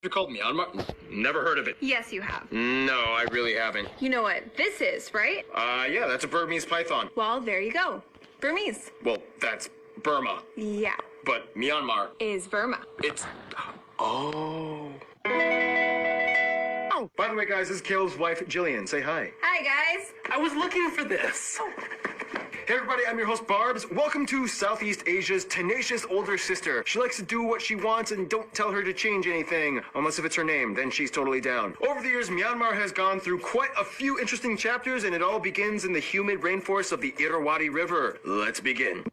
called Myanmar? Never heard of it. Yes, you have. No, I really haven't. You know what this is, right? Yeah, that's a Burmese python. Well, there you go. Burmese. Well, that's Burma. Yeah. But Myanmar. Is Burma. It's... Oh. Oh, by the way, guys, this is Caleb's wife, Jillian. Say hi. Hi, guys. I was looking for this. Hey everybody, I'm your host Barbs. Welcome to Southeast Asia's tenacious older sister. She likes to do what she wants and don't tell her to change anything, unless if it's her name, then she's totally down. Over the years, Myanmar has gone through quite a few interesting chapters, and it all begins in the humid rainforests of the Irrawaddy River. Let's begin.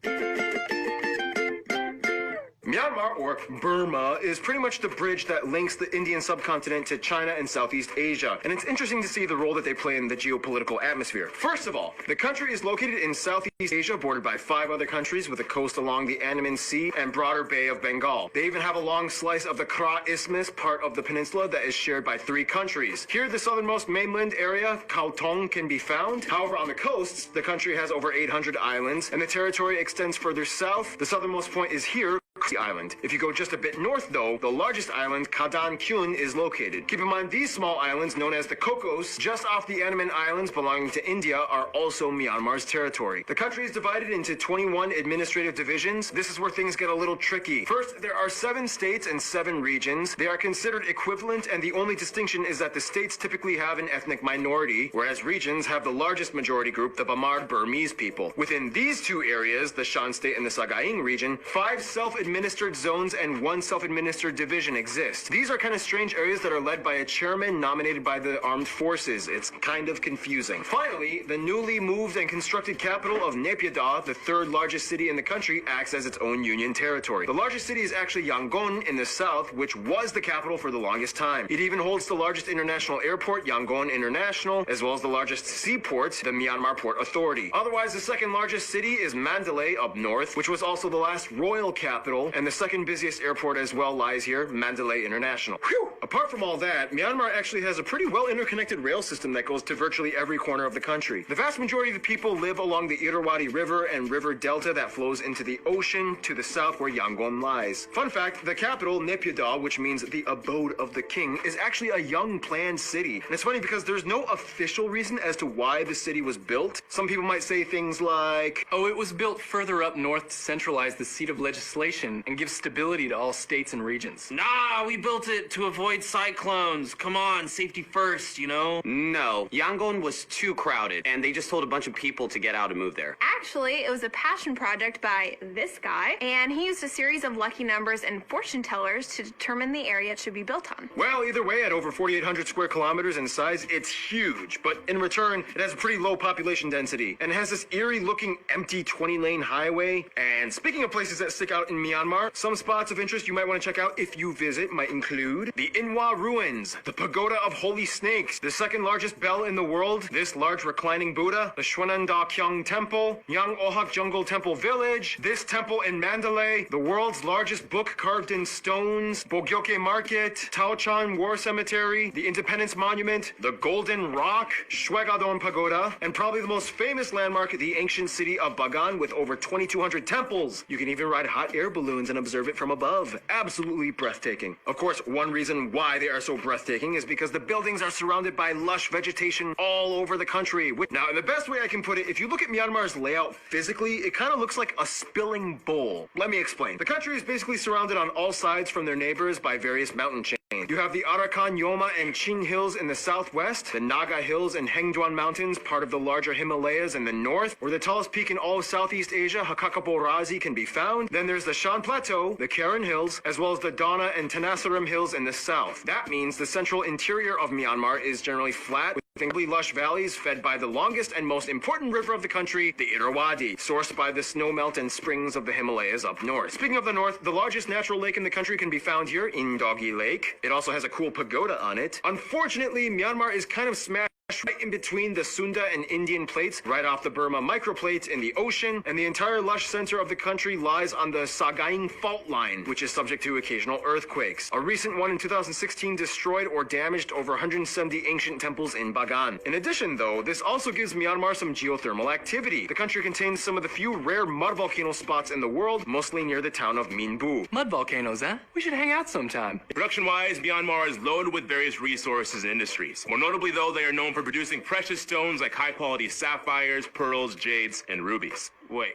Myanmar, or Burma, is pretty much the bridge that links the Indian subcontinent to China and Southeast Asia, and it's interesting to see the role that they play in the geopolitical atmosphere. First of all, the country is located in Southeast Asia, bordered by 5 other countries with a coast along the Andaman Sea and broader Bay of Bengal. They even have a long slice of the Kra Isthmus, part of the peninsula, that is shared by 3 countries. Here, the southernmost mainland area, Kautong, can be found. However, on the coasts, the country has over 800 islands, and the territory extends further south. The southernmost point is here, Island. If you go just a bit north, though, the largest island, Kadan Kyun, is located. Keep in mind, these small islands, known as the Cocos, just off the Andaman Islands belonging to India, are also Myanmar's territory. The country is divided into 21 administrative divisions. This is where things get a little tricky. First, there are 7 states and 7 regions. They are considered equivalent, and the only distinction is that the states typically have an ethnic minority, whereas regions have the largest majority group, the Bamar Burmese people. Within these 2 areas, the Shan State and the Sagaing region, 5 self-administered zones and 1 self-administered division exist. These are kind of strange areas that are led by a chairman nominated by the armed forces. It's kind of confusing. Finally, the newly moved and constructed capital of Naypyidaw, the 3rd largest city in the country, acts as its own union territory. The largest city is actually Yangon in the south, which was the capital for the longest time. It even holds the largest international airport, Yangon International, as well as the largest seaport, the Myanmar Port Authority. Otherwise, the 2nd largest city is Mandalay up north, which was also the last royal capital, and the 2nd busiest airport as well lies here, Mandalay International. Whew! Apart from all that, Myanmar actually has a pretty well interconnected rail system that goes to virtually every corner of the country. The vast majority of the people live along the Irrawaddy River and river delta that flows into the ocean to the south where Yangon lies. Fun fact, the capital, Naypyidaw, which means the abode of the king, is actually a young planned city. And it's funny because there's no official reason as to why the city was built. Some people might say things like, oh, it was built further up north to centralize the seat of legislation and give stability to all states and regions. Nah, we built it to avoid cyclones. Come on, safety first, you know? No, Yangon was too crowded, and they just told a bunch of people to get out and move there. Actually, it was a passion project by this guy, and he used a series of lucky numbers and fortune tellers to determine the area it should be built on. well, either way, at over 4,800 square kilometers in size, it's huge, but in return, it has a pretty low population density, and it has this eerie-looking empty 20-lane highway. And speaking of places that stick out in Myanmar, some spots of interest you might want to check out if you visit might include the Inwa Ruins, the Pagoda of Holy Snakes, the 2nd largest bell in the world, this large reclining Buddha, the Shwananda Kyung Temple, Yang Ohak Jungle Temple Village, this temple in Mandalay, the world's largest book carved in stones, Bogyoke Market, Taochan War Cemetery, the Independence Monument, the Golden Rock, Shwegadon Pagoda, and probably the most famous landmark, the ancient city of Bagan with over 2,200 temples. You can even ride hot air balloons and observe it from above. Absolutely breathtaking. Of course, one reason why they are so breathtaking is because the buildings are surrounded by lush vegetation all over the country. Now, in the best way I can put it, if you look at Myanmar's layout physically, it kind of looks like a spilling bowl. Let me explain. The country is basically surrounded on all sides from their neighbors by various mountain chains. You have the Arakan, Yoma, and Ching Hills in the southwest, the Naga Hills and Hengduan Mountains, part of the larger Himalayas in the north, where the tallest peak in all of Southeast Asia, Hakakaborazi, can be found. Then there's the Shan Plateau, the Karen Hills, as well as the Dana and Tenasserim Hills in the south. That means the central interior of Myanmar is generally flat, with incredibly lush valleys fed by the longest and most important river of the country, the Irrawaddy, sourced by the snowmelt and springs of the Himalayas up north. Speaking of the north, the largest natural lake in the country can be found here in Doggy Lake. It also has a cool pagoda on it. Unfortunately, Myanmar is kind of smashed right in between the Sunda and Indian plates, right off the Burma microplates in the ocean, and the entire lush center of the country lies on the Sagaing fault line, which is subject to occasional earthquakes. A recent one in 2016 destroyed or damaged over 170 ancient temples in Bagan. In addition, though, this also gives Myanmar some geothermal activity. The country contains some of the few rare mud volcano spots in the world, mostly near the town of Minbu. Mud volcanoes, huh? We should hang out sometime. Production-wise, Myanmar is loaded with various resources and industries. More notably, though, they are known for producing precious stones like high-quality sapphires, pearls, jades, and rubies. Wait,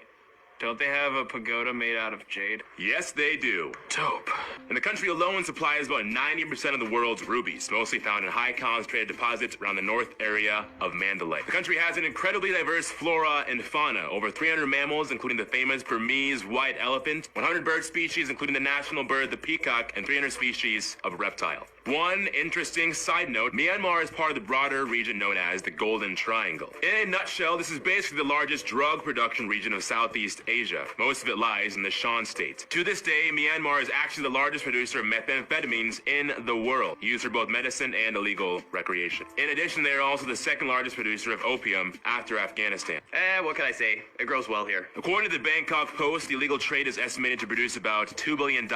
don't they have a pagoda made out of jade? Yes, they do. Dope. And the country alone supplies about 90% of the world's rubies, mostly found in high concentrated deposits around the north area of Mandalay. The country has an incredibly diverse flora and fauna, over 300 mammals, including the famous Burmese white elephant, 100 bird species, including the national bird, the peacock, and 300 species of reptile. One interesting side note, Myanmar is part of the broader region known as the Golden Triangle. In a nutshell, this is basically the largest drug production region of Southeast Asia. Most of it lies in the Shan state. To this day, Myanmar is actually the largest producer of methamphetamines in the world, used for both medicine and illegal recreation. In addition, they are also the second largest producer of opium after Afghanistan. What can I say? It grows well here. According to the Bangkok Post, the illegal trade is estimated to produce about $2 billion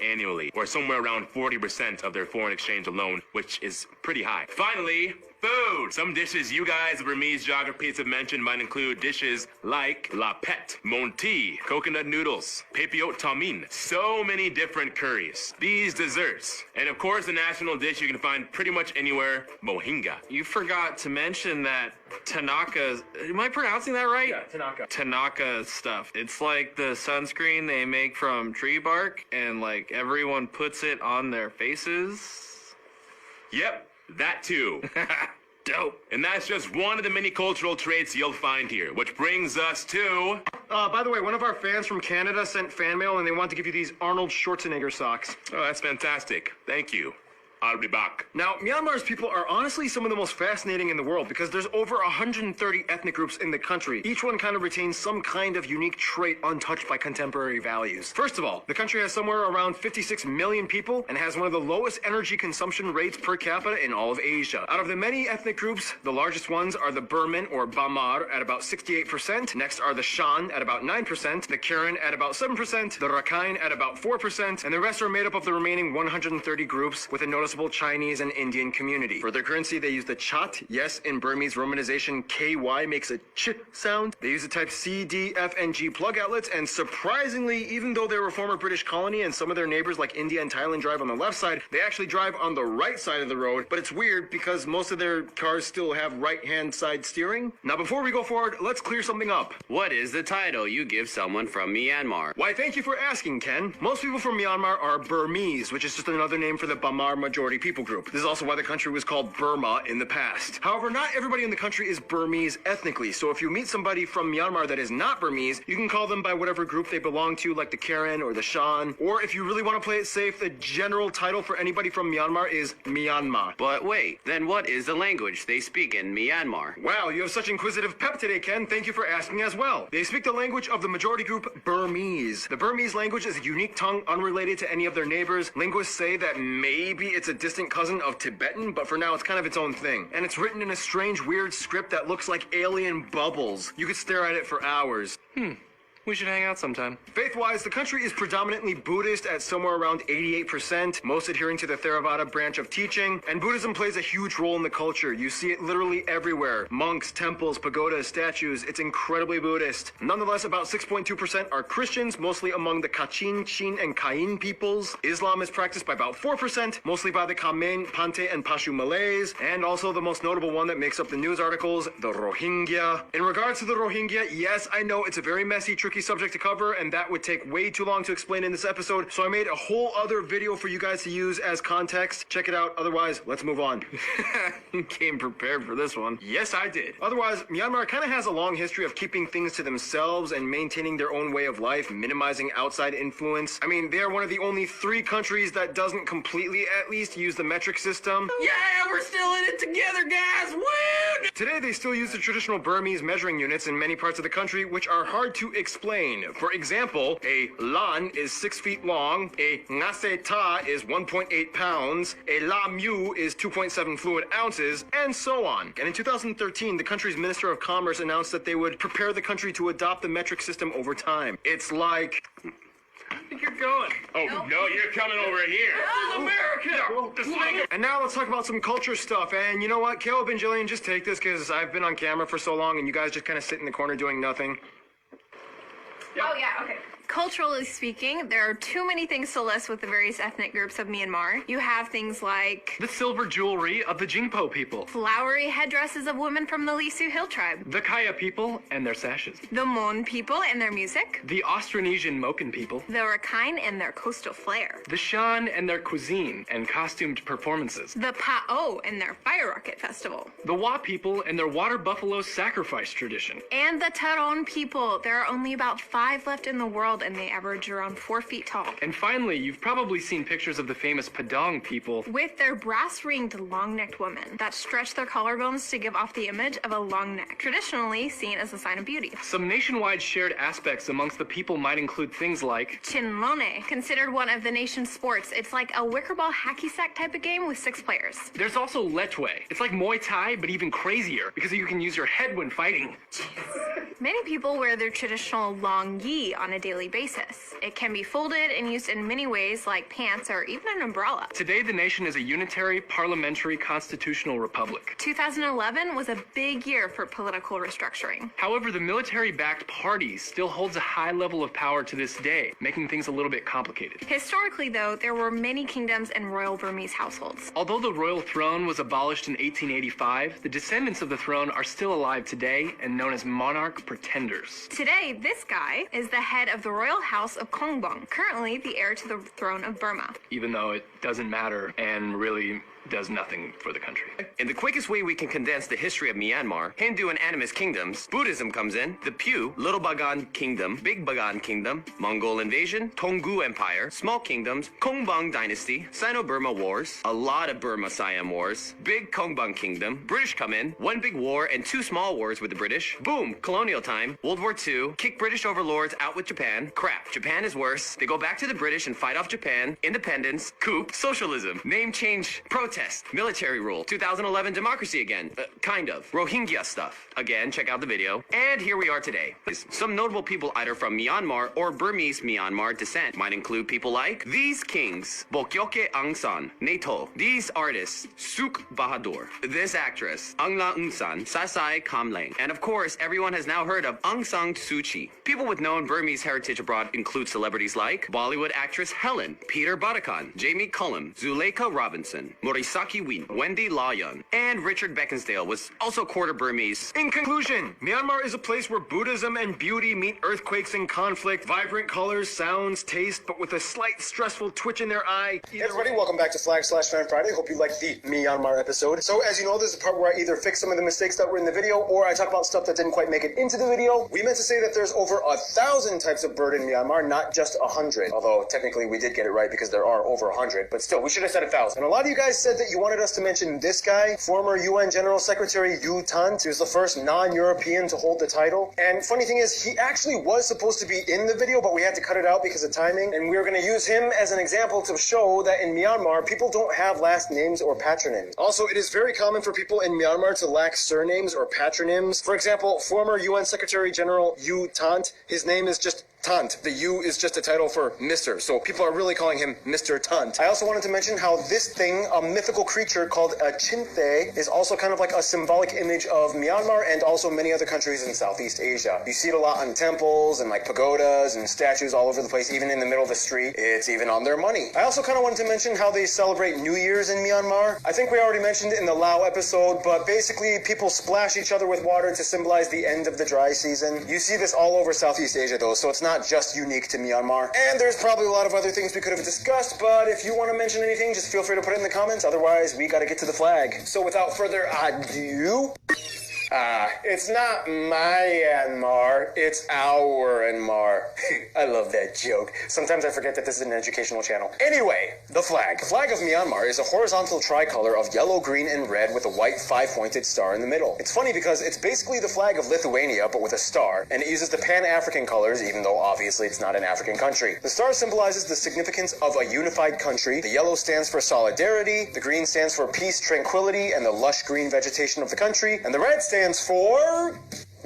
annually, or somewhere around 40% of their foreign exchange alone, which is pretty high. Finally, food! Some dishes you guys of Burmese geographies have mentioned might include dishes like la pet, monti, coconut noodles, pepiot tamin, so many different curries, these desserts, and of course the national dish you can find pretty much anywhere, mohinga. You forgot to mention that Tanaka, am I pronouncing that right? Yeah, Tanaka. Tanaka stuff. It's like the sunscreen they make from tree bark, and like everyone puts it on their faces. Yep, that too. Dope. And that's just one of the many cultural traits you'll find here, which brings us to... By the way, one of our fans from Canada sent fan mail and they want to give you these Arnold Schwarzenegger socks. Oh, that's fantastic. Thank you. I'll be back. Now, Myanmar's people are honestly some of the most fascinating in the world because there's over 130 ethnic groups in the country. Each one kind of retains some kind of unique trait untouched by contemporary values. First of all, the country has somewhere around 56 million people and has one of the lowest energy consumption rates per capita in all of Asia. Out of the many ethnic groups, the largest ones are the Burman or Bamar at about 68%. Next are the Shan at about 9%, the Karen at about 7%, the Rakhine at about 4%, and the rest are made up of the remaining 130 groups with a noticeable Chinese and Indian community. For their currency, they use the chat. Yes, in Burmese romanization, KY makes a ch sound. They use the type C, D, F, and G plug outlets, and surprisingly, even though they're a former British colony and some of their neighbors like India and Thailand drive on the left side, they actually drive on the right side of the road, but it's weird because most of their cars still have right-hand side steering. Now, before we go forward, let's clear something up. What is the title you give someone from Myanmar? Why, thank you for asking, Ken. Most people from Myanmar are Burmese, which is just another name for the Bamar majority people group. This is also why the country was called Burma in the past. However, not everybody in the country is Burmese ethnically, so if you meet somebody from Myanmar that is not Burmese, you can call them by whatever group they belong to, like the Karen or the Shan, or if you really want to play it safe, the general title for anybody from Myanmar is Myanmar. But wait, then what is the language they speak in Myanmar? Wow, you have such inquisitive pep today, Ken. Thank you for asking as well. They speak the language of the majority group Burmese. The Burmese language is a unique tongue unrelated to any of their neighbors. Linguists say that maybe it's a distant cousin of Tibetan, but for now it's kind of its own thing. And it's written in a strange, weird script that looks like alien bubbles. You could stare at it for hours. We should hang out sometime. Faith-wise, the country is predominantly Buddhist at somewhere around 88%, most adhering to the Theravada branch of teaching, and Buddhism plays a huge role in the culture. You see it literally everywhere. Monks, temples, pagodas, statues. It's incredibly Buddhist. Nonetheless, about 6.2% are Christians, mostly among the Kachin, Chin, and Kayin peoples. Islam is practiced by about 4%, mostly by the Kamen, Pante, and Pashu Malays, and also the most notable one that makes up the news articles, the Rohingya. In regards to the Rohingya, yes, I know it's a very messy, tricky subject to cover, and that would take way too long to explain in this episode, so I made a whole other video for you guys to use as context. Check it out. Otherwise, let's move on. Came prepared for this one. Yes, I did. Otherwise, Myanmar kind of has a long history of keeping things to themselves and maintaining their own way of life, minimizing outside influence. I mean, they are one of the only 3 countries that doesn't completely, at least, use the metric system. Yeah, we're still in it together, guys. Woo! Today, they still use the traditional Burmese measuring units in many parts of the country, which are hard to explain explain. For example, a lan is 6 feet long, a ngase ta is 1.8 pounds, a la mu is 2.7 fluid ounces, and so on. And in 2013, the country's Minister of Commerce announced that they would prepare the country to adopt the metric system over time. It's like... I think you're going. Oh, no, you're coming over here. This is America! And now let's talk about some culture stuff. And you know what, Caleb and Jillian, just take this because I've been on camera for so long and you guys just kind of sit in the corner doing nothing. Oh, yeah, okay. Culturally speaking, there are too many things to list with the various ethnic groups of Myanmar. You have things like The silver jewelry of the Jingpo people. flowery headdresses of women from the Lisu Hill tribe, The Kaya people and their sashes. the Mon people and their music, The Austronesian Moken people. the Rakhine and their coastal flair, The Shan and their cuisine and costumed performances. the Pa'o and their fire rocket festival, The Wa people and their water buffalo sacrifice tradition. and the Taron people. There are only about 5 left in the world and they average around 4 feet tall. And finally, you've probably seen pictures of the famous Padang people. With their brass-ringed, long-necked women that stretch their collarbones to give off the image of a long neck, traditionally seen as a sign of beauty. Some nationwide shared aspects amongst the people might include things like Chinlone, considered one of the nation's sports. It's like a wicker ball hacky sack type of game with 6 players. there's also Letwe. It's like Muay Thai, but even crazier because you can use your head when fighting. Many people wear their traditional long yi on a daily basis. It can be folded and used in many ways like pants or even an umbrella. Today, the nation is a unitary, parliamentary, constitutional republic. 2011 was a big year for political restructuring. However, the military-backed party still holds a high level of power to this day, making things a little bit complicated. Historically, though, there were many kingdoms and royal Burmese households. Although the royal throne was abolished in 1885, the descendants of the throne are still alive today and known as monarch pretenders. Today, this guy is the head of the royal house of Kongbong, currently the heir to the throne of Burma. Even though it doesn't matter and really does nothing for the country. In the quickest way we can condense the history of Myanmar, Hindu and animist kingdoms, Buddhism comes in, the Pew, Little Bagan Kingdom, Big Bagan Kingdom, Mongol invasion, Tonggu Empire, small kingdoms, Kongbang Dynasty, Sino-Burma Wars, a lot of Burma-Siam Wars, Big Kongbang Kingdom, British come in, 1 big war and 2 small wars with the British, boom, colonial time, World War II, kick British overlords out with Japan, crap, Japan is worse, they go back to the British and fight off Japan, independence, coup, socialism, name change, protest, military rule, 2011 democracy again, kind of, Rohingya stuff, again, check out the video, and here we are today. Some notable people either from Myanmar or Burmese Myanmar descent might include people like these kings, Bokyoke Aung San, Neto, these artists, Suk Bahadur, this actress, Aung La Aung San, Sasai Kamleng, and of course, everyone has now heard of Aung San Suu Kyi. People with known Burmese heritage abroad include celebrities like Bollywood actress Helen, Peter Badakan, Jamie Cullum, Zuleika Robinson, Morisaki Win, Wendy Lawyun, and Richard Beckinsale was also quarter Burmese. In conclusion, Myanmar is a place where Buddhism and beauty meet earthquakes and conflict, vibrant colors, sounds, taste, but with a slight stressful twitch in their eye. Hey everybody, welcome back to Flag/Fan Friday. Hope you liked the Myanmar episode. So as you know, this is the part where I either fix some of the mistakes that were in the video or I talk about stuff that didn't quite make it into the video. We meant to say that there's over 1,000 types of bird in Myanmar, not just 100. Although technically we did get it right because there are over 100, but still, we should have said 1,000. And a lot of you guys said that you wanted us to mention this guy, former UN General Secretary U Thant. He was the first non-European to hold the title. And funny thing is, he actually was supposed to be in the video, but we had to cut it out because of timing. And we were going to use him as an example to show that in Myanmar, people don't have last names or patronyms. Also, it is very common for people in Myanmar to lack surnames or patronyms. For example, former UN Secretary General U Thant, his name is just Tant. The U is just a title for Mr. So people are really calling him Mr. Tant. I also wanted to mention how this thing, a mythical creature called a chinthe, is also kind of like a symbolic image of Myanmar and also many other countries in Southeast Asia. You see it a lot on temples and like pagodas and statues all over the place, even in the middle of the street. It's even on their money. I also kind of wanted to mention how they celebrate New Year's in Myanmar. I think we already mentioned it in the Lao episode, but basically people splash each other with water to symbolize the end of the dry season. You see this all over Southeast Asia though, so it's not just unique to Myanmar. And there's probably a lot of other things we could have discussed, but if you want to mention anything, just feel free to put it in the comments. Otherwise, we got to get to the flag. So without further ado, It's not Myanmar, it's our Myanmar. I love that joke. Sometimes I forget that this is an educational channel. Anyway, the flag. The flag of Myanmar is a horizontal tricolor of yellow, green, and red with a white five-pointed star in the middle. It's funny because it's basically the flag of Lithuania, but with a star, and it uses the Pan-African colors, even though obviously it's not an African country. The star symbolizes the significance of a unified country. The yellow stands for solidarity, the green stands for peace, tranquility, and the lush green vegetation of the country, and the red stands for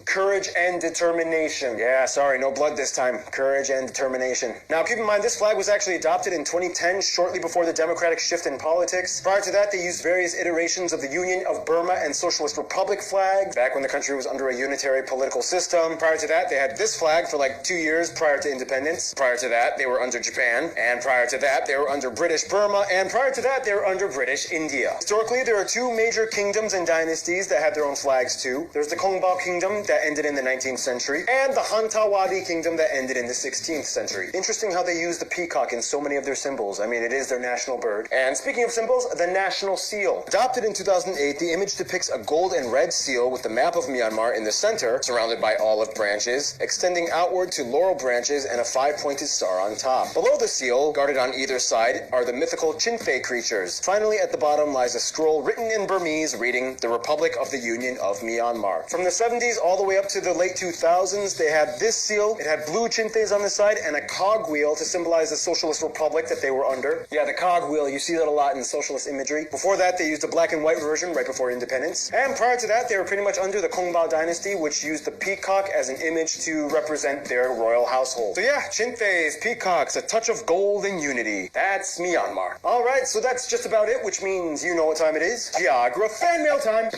courage and determination. Yeah, sorry, no blood this time. Courage and determination. Now, keep in mind, this flag was actually adopted in 2010, shortly before the democratic shift in politics. Prior to that, they used various iterations of the Union of Burma and Socialist Republic flag, back when the country was under a unitary political system. Prior to that, they had this flag for like 2 years prior to independence. Prior to that, they were under Japan. And prior to that, they were under British Burma. And prior to that, they were under British India. Historically, there are two major kingdoms and dynasties that had their own flags too. There's the Kongbao Kingdom that ended in the 19th century, and the Hantawadi Kingdom that ended in the 16th century. Interesting how they use the peacock in so many of their symbols. I mean, it is their national bird. And speaking of symbols, the national seal. Adopted in 2008, the image depicts a gold and red seal with the map of Myanmar in the center, surrounded by olive branches, extending outward to laurel branches and a five-pointed star on top. Below the seal, guarded on either side, are the mythical Chinfe creatures. Finally, at the bottom lies a scroll written in Burmese reading, "The Republic of the Union of Myanmar." From the 70s all the way up to the late 2000s, they had this seal. It had blue chintes on the side and a cogwheel to symbolize the socialist republic that they were under. Yeah, the cogwheel, you see that a lot in socialist imagery. Before that, they used a black and white version right before independence. And prior to that, they were pretty much under the Kongbao dynasty, which used the peacock as an image to represent their royal household. So yeah, chintes, peacocks, a touch of gold and unity. That's Myanmar. Alright, so that's just about it, which means you know what time it is. Geography fan mail time.